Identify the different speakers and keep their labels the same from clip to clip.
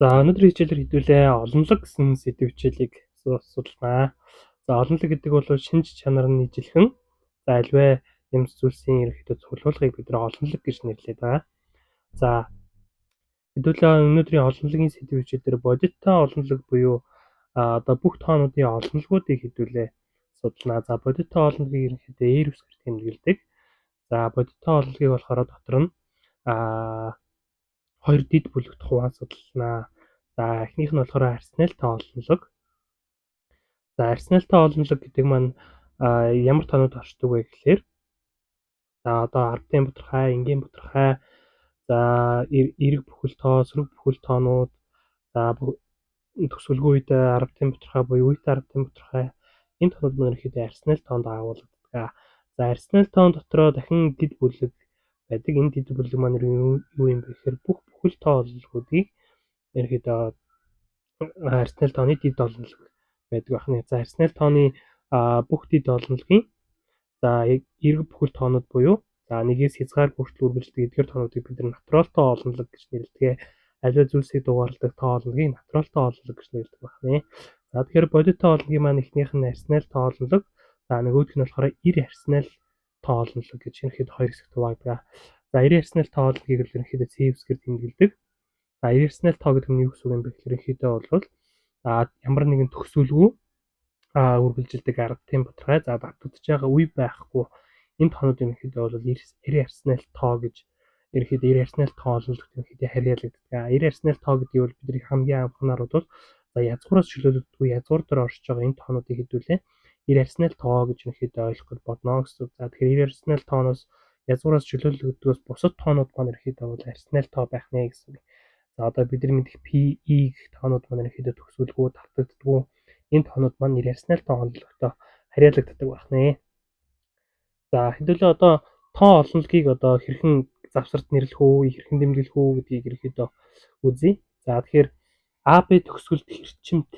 Speaker 1: За өнөөдрийн хичээлээр хэдүүлээ олонлог гэсэн сэдв хичээлийг судалнаа. За олонлог гэдэг бол шинж чанар нь ижилхэн за альваа юм зүйлсийн ерөнхийдөө цуглуулгыг бид нар олонлог гэж нэрлэдэг байгаа. За хэдүүлээ өнөөдрийн олонлогийн сэдв хичээлээр бодиттой олонлог буюу одоо бүх тоонуудын олонлогуудыг хэдүүлээ судалнаа. За бодиттой олонлогийг ерөнхийдөө эйр үсгээр тэмдэглэдэг. За бодиттой олонлогийг болохоор дотор нь хоёр дид бүлэгт хуваан судалнаа. За эхнийх нь болохоор арсеналтай олонлог. За арсеналтай олонлог гэдэг маань ямар тоонууд оршдог вэ гэхээр за одоо ардын бодорхай, энгийн бодорхай, за эрэг бүхэл тоо, сөрөг бүхэл тоонууд, за төгсгөлгүй үед ардын бодорхай буюу үйтэй ардын бодорхай энэ тоонууд маань ихэд арсенал тоонд агуулдаг. За арсенал тоон дотроо дахин дид бүлэг байдаг. Энэ дид бүлэг маань юу юм бэ гэхээр бүхэл тоо олонлогуудыг ерөнхийдөө арсенал тооны дид олонлог байдаг байна. За арсенал тооны бүх дид олонлогийн за эрэг бүхэл тоонууд буюу за нэгээс хязгаар хүртэл үргэлжлэдэг эдгээр тоонуудыг бид нар натуралтай олонлог гэж нэрлэдэг. Аливаа зүйлсийг дугаарладаг тоо олонлогийг натуралтай олонлог гэж нэрлэдэг байна. За тэгэхээр бодиттой олонлогийн маань эхнийх нь арсенал тоо олонлог, за нөгөөх нь болохоор эр арсенал тоо олонлог гэж ерөнхийдөө хоёр хэсэгт хуваагддаг. За эр арсенал тоо олонлогийг л ерөнхийдөө C-үсгээр тэмдэглэдэг. За эр арсенал тоо гэдэг нь юу гэсэн үг юм бэ гэхээр ерөнхийдөө бол ямар нэгэн төгсгөлгүй үргэлжилдэг ардын бодорхай за давтагдж байгаа үе байхгүй энэ тоонууд ерөнхийдөө бол эр арсенал тоо гэж ерөнхийдөө эр арсенал тоо олонлогт ерөнхийдөө харьяалагддаг. Эр арсенал тоо гэдэг нь бидний хамгийн анхнаар бол за язгуураас чөлөөлөгддөг язгуур дээр оршиж байгаа энэ тоонуудыг хэдүүлээ эр арсенал тоо гэж ерөнхийдөө ойлгох болно гэсэн. За тэгэхээр эр арсенал тооноос язгуураас чөлөөлөгддөгөөс бусад тоонууд маань ерөнхийдөө бол арсенал тоо байх нэ гэсэн. За одоо бидний мэдих PE гэх тоонууд маань ерөнхийдөө төгсгөлгүй давтагддаггүй энэ тоонууд маань эр арсенал тоо олонлогтой харьяалагддаг байна. За хэдүүлээ одоо тоо олонлогийг одоо хэрхэн завсарт нэрлэх үү, хэрхэн тэмдэглэх үү гэдгийг ерөнхийдөө үзье. За тэгэхээр AB төгсгөлт хэрчимт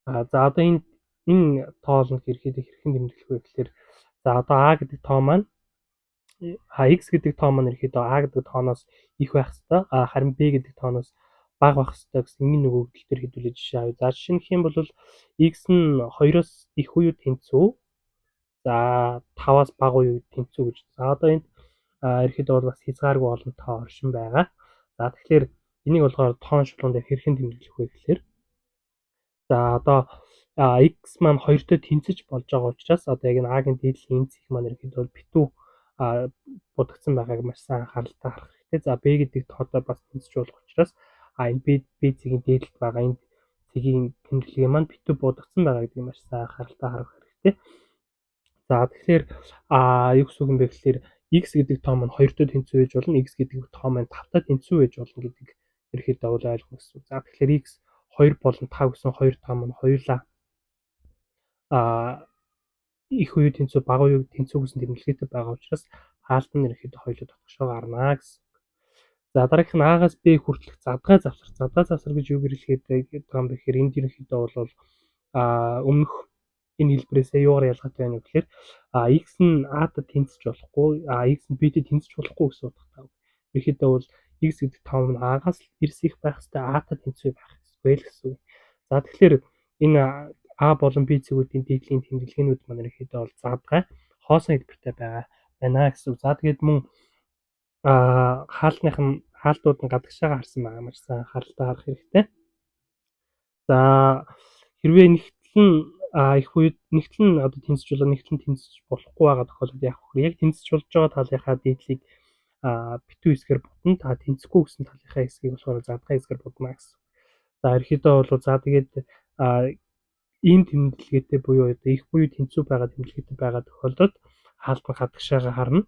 Speaker 1: за одоо энэ тоо олонлог ерөнхийдөө хэрхэн тэмдэглэх вэ гэхээр за одоо А гэдэг тоо маань X гэдэг тоо маань ерөнхийдөө A гэдэг тооноос их байх ёстой. Харин B гэдэг тооноос бага байх ёстой гэсэн энэ нөгөөдөл төр хэдүүлээ жишээ авъя. За жишээ нь хэм бол X нь 2-оос их буюу тэнцүү. За 5-аас бага буюу тэнцүү гэж. За одоо энд ерөнхийдөө бол бас хязгааргүй олон тоо оршин байгаа. За тэгэхээр энийг болохоор тоон шулуун дээр хэрхэн тэмдэглэх вэ гэхээр за одоо X маань 2-той тэнцэж болж байгаа учраас одоо яг энэ A-гийн дээдлийн энэ цэг маань ерөнхийдөө битүү будагдсан байгааг маш сайн анхааралтай харах хэрэгтэй. За B гэдэг тоотой бас тэнцэж болох учраас энэ B цэгийн дээдлэлд байгаа энэ цэгийн тэмдэглэгээ маань битүү будагдсан байгаа гэдгийг маш сайн анхааралтай харах хэрэгтэй. За тэгэхээр юу гэсэн үг юм бэ гэхээр X гэдэг тоо маань 2-той тэнцүү байж болно, X гэдэг тоо маань 5-той тэнцүү байж болно гэдгийг ерөнхийдөө ойлгох гэсэн. За тэгэхээр X 2 болон 5 гэсэн 2 тоо маань хоёулаа их буюу тэнцүү бага буюу тэнцүү гэсэн тэмдэглэгээтэй байгаа учраас хаалт нь ерөнхийдөө хоёулаа дотгошоо гарна гэсэн. За дараагийнх нь А-гаас Б хүртэлх задгай завсар. Задгай завсар гэж юу гэрлэхэд байгаа юм бэ гэхээр энд ерөнхийдөө бол өмнөх энэ хэлбэрээсээ юугаар ялгаатай байна вэ гэхээр X нь A-д тэнцэж болохгүй, X нь B-д тэнцэж болохгүй гэсэн утгатай. Ерөнхийдөө бол X гэдэг тоо нь A-гаас эрс их байх ёстой, A-д тэнцүү байх ёсгүй л гэсэн. За тэгэхээр энэ А болон B цэгүүдийн дээдлийн тэмдэглэгээнүүд маань ерөнхийдөө бол задгай хоосон хэлбэртэй байна гэсэн. За тэгээд мөн хаалтууд нь гадагшаага харсан байгаа маш сайн анхааралтай харах хэрэгтэй. За хэрвээ нэгтэл нь одоо тэнцэж болоо нэгтэл нь тэнцэж болохгүй байгаа тохиолдолд яах вэ? Яг тэнцэж болж байгаа талынхаа дээдлийг битүү хэсгээр бутна. Та тэнцэхгүй гэсэн талынхаа хэсгийг болохоор задгай хэсгээр будна гэсэн. За ерөнхийдөө бол за тэгээд ийм тэмдэглэгээтэй буюу одоо их буюу тэнцүү байгаа тэмдэглэгээтэй байгаа тохиолдолд хаалт нь гадагшаага харна.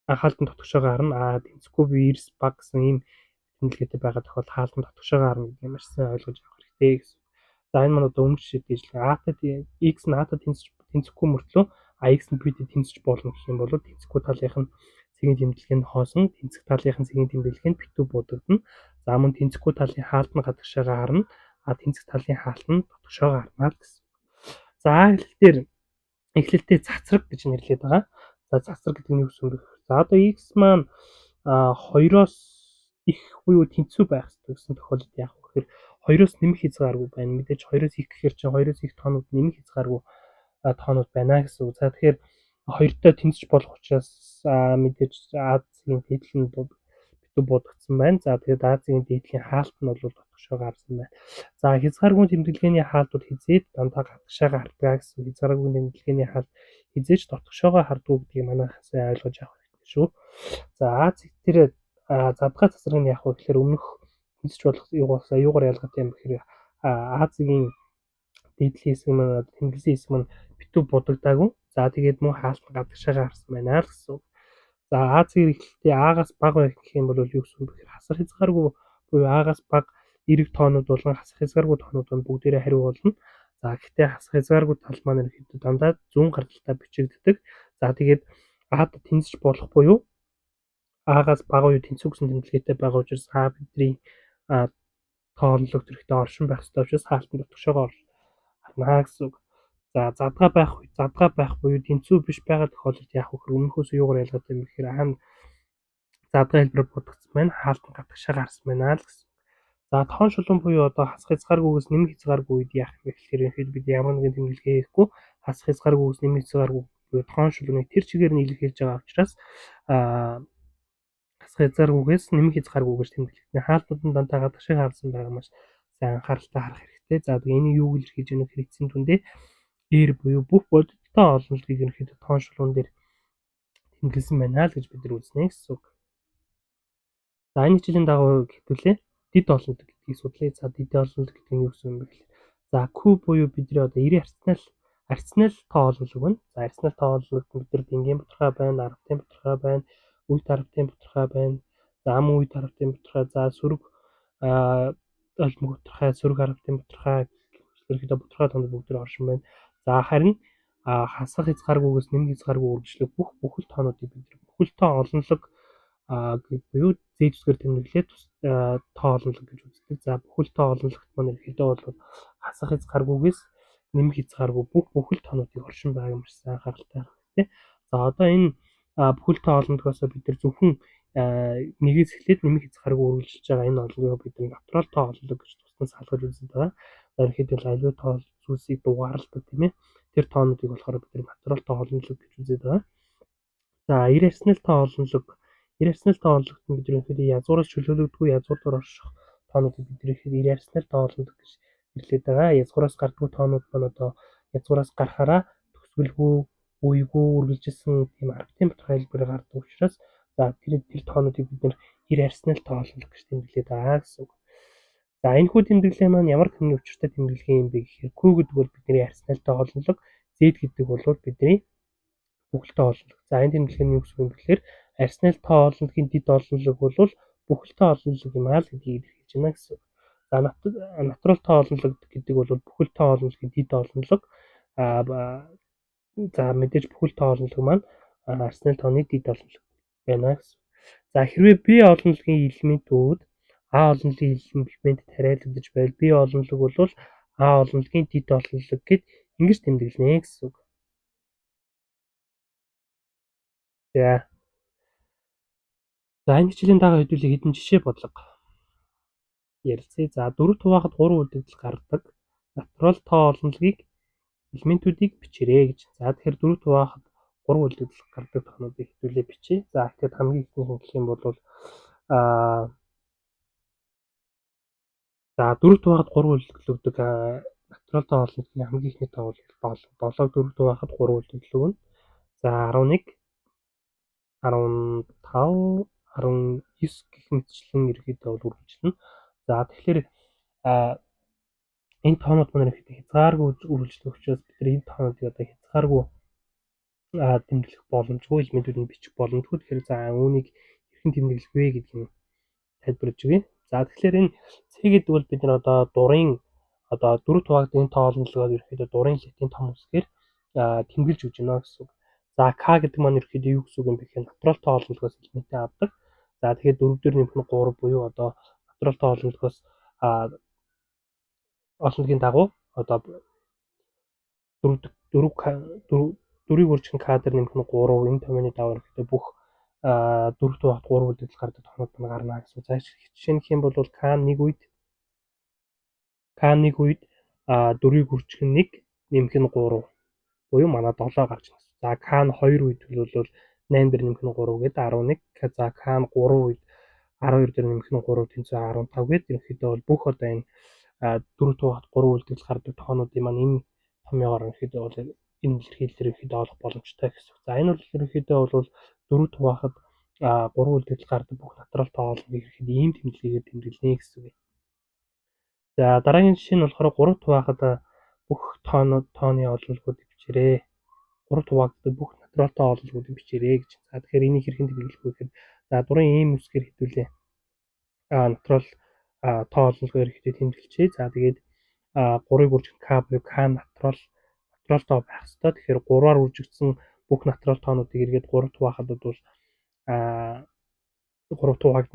Speaker 1: Хаалт нь дотгошоогоо харна. Тэнцэхгүй буюу эрс бага гэсэн ийм тэмдэглэгээтэй байгаа тохиолдолд хаалт нь дотгошоогоо харна гэдгийг маш сайн ойлгож авах хэрэгтэй гэсэн. За энэ маань одоо өмнө жишээд ижлэг X нь A-д тэнцэхгүй мөртлөө X нь B-д тэнцэж болно гэх юм бол тэнцэхгүй талынх нь цэгийн тэмдэглэгээ нь хоосон, тэнцэх талынх нь цэгийн тэмдэглэгээ нь битүү будагдана. За мөн тэнцэхгүй талын хаалт нь гадагшаага харна. Тэнцэх талын хаалт нь дотгошоогоо харна гэсэн. За эхлэлдээ цацраг гэж нэрлэдэг байгаа. За цацраг гэдэг нь юу гэсэн үг вэ? За одоо X маань 2-оос их буюу тэнцүү байх ёстой гэсэн тохиолдолд яах вэ гэхээр 2-оос нэмэх хязгааргүй байна. Мэдээж 2-оос их гэхээр чинь 2-оос их тоонууд нэмэх хязгааргүй тоонууд байна гэсэн үг. За тэгэхээр хоёртой тэнцэж болох учраас мэдээж Азийн дээдлэл нь битүү буудагдсан байна. За тэгээд Азийн дээдлийн хаалт нь бол дотгошоо гарсан байна. За хязгааргүй тэмдэглэгээний хаалтууд хизээд дандаа гадагшаага харддаг гэсэн. Хязгааргүй тэмдэглэгээний хаалт хизээж дотгошоогоо харддаг гэдгийг манайхаас ойлгож авах хэрэгтэй шүү. За Аз тэр задгаа засваргын яах вэ гэхээр өмнөх тэнцэж болох юугаар ялгаатай юм бэхээр Азийн дээдлийн хэсэг маань тэмдэглэсэн хэсэг маань битүү будагдаагүй. За тэгээд мөн хаалт гадагшаага харсан байна л гэсэн. За Азийн эргэлтээ аагаас бага байх гэх юм бол юу гэсэн үг бэхээр хасах хязгааргүй буюу аагаас бага эрэг тоонууд болгон хасах хязгааргүй тоонууд нь бүгдээрээ хариу болно. За гэхдээ хасах хязгааргүй тал маань ерөнхийдөө дандаа зүүн гаралтай бичигддэг. За тэгээд Ад тэнцэж болох буюу аагаас бага уу тэнцүү гэсэн тэмдэглэгээтэй байгаа учраас бидний тоонлогт хэрэгтэй оршин байх ёстой учраас хаалтан дотгошоогоо харна гэсэн үг. За задгаа байх буюу тэнцүү биш байгаа тохиолдолд яах вэ гэхээр өмнөхөөс юугаар ялгаатай юм бэхээр задгаа хэлбэр будагдсан байна. Хаалтан гадагшаага харсан байна л гэсэн. За тоон шулуун буюу одоо хасах хязгааргүйгээс нэмэх хязгааргүй үед яах вэ гэхээр ерөнхийдөө бид ямар нэгэн тэмдэглэгээ хийхгүй хасах хязгааргүйгээс нэмэх хязгааргүй буюу тоон шулууныг тэр чигээр нь илэрхийлж байгаа учраас хасах хязгааргүйгээс нэмэх хязгааргүйгээр тэмдэглэгдэнэ. Хаалтнууд нь дандаа гадагшаага харсан байгаа маш сайн анхааралтай харах хэрэгтэй. За тэгээ энэ юуг илэрхийлж өгнө гэхээр эцсийн дүндээ дээр буюу бүх бодиттой олонлогыг ерөнхийдөө тоон шулуун дээр тэмдэглэсэн байна л гэж бид нар үзнэ гэсэн үг. За энэ хичээлийн дагуу хэвлэлээ дид олонлог гэдгийг судлаа. За дид олонлог гэдэг нь юу гэсэн юм бэ гэхээр за Q буюу бидний одоо 90 арсенал тоо олонлог байна. За арсенал тоо олонлогт бид нар дингийн бутархай байна, аравтын бутархай байна, үе таравтын бутархай байна. За ам үе таравтын бутархай, за сөрөг олмог бутархай, сөрөг аравтын бутархай ерөнхийдөө бутархай тоонд бүгд оршин байна. За харин хасах хязгааргүйгээс нэмэх хязгааргүй үргэлжлэх бүхэл тоонуудыг бид бүхэл тоо олонлог буюу зээд үсгээр тэмдэглээд тоо олонлог гэж үздэг. За бүхэл тоо олонлогт маань ерөнхийдөө бол хасах хязгааргүйгээс нэмэх хязгааргүй бүхэл тоонуудыг оршин байгааг маш сайн анхааралтай харах хэрэгтэй. За одоо энэ бүхэл тоо олонлогоос бид нар зөвхөн нэгээс эхлээд нэмэх хязгааргүй үргэлжилж байгаа энэ олонлогоо бид натурал тоо олонлог гэж тусдан салгаж үздэг байгаа. Ерөнхийдөө аливаа тоо зүйлсийг дугаарладаг тийм ээ. Тэр тоонуудыг болохоор бид натурал тоо олонлог гэж үздэг байгаа. За 90 арсенал тоо олонлог 90 арсенал тоо олонлогт нь бид ерөнхийдөө язгуураас чөлөөлөгдгүй язгуур орших тоонуудыг бид ерөнхийдөө 90 арсенал тоо олонлог гэж нэрлэдэг байгаа. Язгуураас гардгүй тоонууд маань одоо язгуураас гарахаараа төгсгөлгүй үегүй үргэлжилсэн тийм аравтын бутархай хэлбэрээр гардаг учраас за тэр тоонуудыг бид нэр 90 арсенал тоо олонлог гэж тэмдэглэдэг байгаа гэсэн үг. За энэхүү тэмдэглэл маань ямар хэмнэн учиртай тэмдэглэл юм бэ гэхээр Q гэдэг бол бидний арсенал тоо олонлог, Z гэдэг бол бидний бүхэл тоо олонлог. За энэ тэмдэглэл нь юу гэсэн юм бэ гэхээр арсенал тоо олонлогийн дид олонлог бол бүхэл тоо олонлог юм аа л гэдгийг илэрхийлж байна гэсэн. За натурал тоо олонлог гэдэг бол бүхэл тоо олонлогийн дид олонлог. За мэдээж бүхэл тоо олонлог маань арсенал тооны дид олонлог байна гэсэн. За хэрвээ B олонлогийн элементүүд А олонлогийн элементэд хариалагдаж байвал B олонлог бол А олонлогийн дид олонлог гэд ингэж тэмдэглэнэ гэсэн үг. За энэ хичээлийн дагаа хэдүүлээ хэдэн жишээ бодлого ярилцъя. За 4 хуваахад 3 үлдэгдэл гаргадаг натурал тоо олонлогийг элементүүдийг бичээрэй гэж. За тэгэхээр 4 хуваахад 3 үлдэгдэл гаргадаг тоонуудыг хэдүүлээ бичье. За тэгэхээр хамгийн ихний хэмжээ нь бол за 4 хуваахад 3 үлдэгдэл натурал тоо олонлогийн хамгийн ихний тоо бол 7-г 4 хуваахад 3 үлдэгдэл өгнө. За 11 15 19 гэх мэтчлэн ерөөдөө бол үргэлжлэнэ. За тэгэхээр энэ тоонууд маань ихэд хязгааргүй үргэлжлэх учраас бид энэ тоонуудыг одоо хязгааргүй тэмдэглэх боломжгүй элементүүдийг бичих боломжгүй. Тэгэхээр за үүнийг хэрхэн тэмдэглэх вэ гэдгийг тайлбарлаж өгье. За тэгэхээр энэ C гэдэг бол бид нар одоо дурын одоо 4 хуваагдсан энэ тоо олонлогоо ерөөдөө дурын латин том үсгээр тэмдэглэж өгч байна гэсэн үг. За K гэдэг маань ерөөдөө юу гэсэн үг юм бэ гэхээр натурал тоо олонлогоос элементээ авдаг. За тэгэхээр 4 дээр нэмэх нь 3 буюу одоо натурал тоо олонлогоос олонлогийн дагуу одоо 4-ийг үржих нь K дээр нэмэх нь 3 энэ томьёоны дагуу ихдээ бүх 4 тухайд 3 үлдэгдэл гардаг тохиолдол мань гарна гэсэн. За жишээ нь гэх юм бол К нэг үед 4-ийг хүрчих нь 1 нэмэх нь 3 буюу манай 7 гарч ирнэ. За К нь 2 үед бол 8 дээр нэмэх нь 3 гээд 11. За К нь 3 үед 12 дээр нэмэх нь 3 тэнцээ 15 гээд ерөнхийдөө бол бүх одоо энэ 4 тухайд 3 үлдэгдэл гардаг тохиолдлуудын маань энэ томьёогоор ерөнхийдөө бол энэ илэрхийлэлээр ерөнхийдөө олох боломжтой гэсэн. За энэ бол ерөнхийдөө бол 4 тухайд 3 үлдэгдэл гардаг бүх натурал тооллыг ерөнхийдөө ийм тэмдэглэгээр тэмдэглэнэ гэсэн үг. За дараагийн жишээ нь болохоор 3 тухайд бүх тооны олонлогуудыг бичээрэй. 3 хуваагддаг бүх натурал тоо олонлогуудыг бичээрэй гэж. За тэгэхээр энийг хэрхэн тэмдэглэх вэ гэхээр за дурын ийм үсгээр хэдүүлээ. Натурал тоо олонлогоо ерөнхийдөө тэмдэглэчээ. За тэгээд 3-ыг үржих К буюу К натурал тоо байх ёстой. Тэгэхээр 3-аар үржигдсэн бүх натурал тоонуудыг эргээд 3 хуваахад бол 3 хуваагдана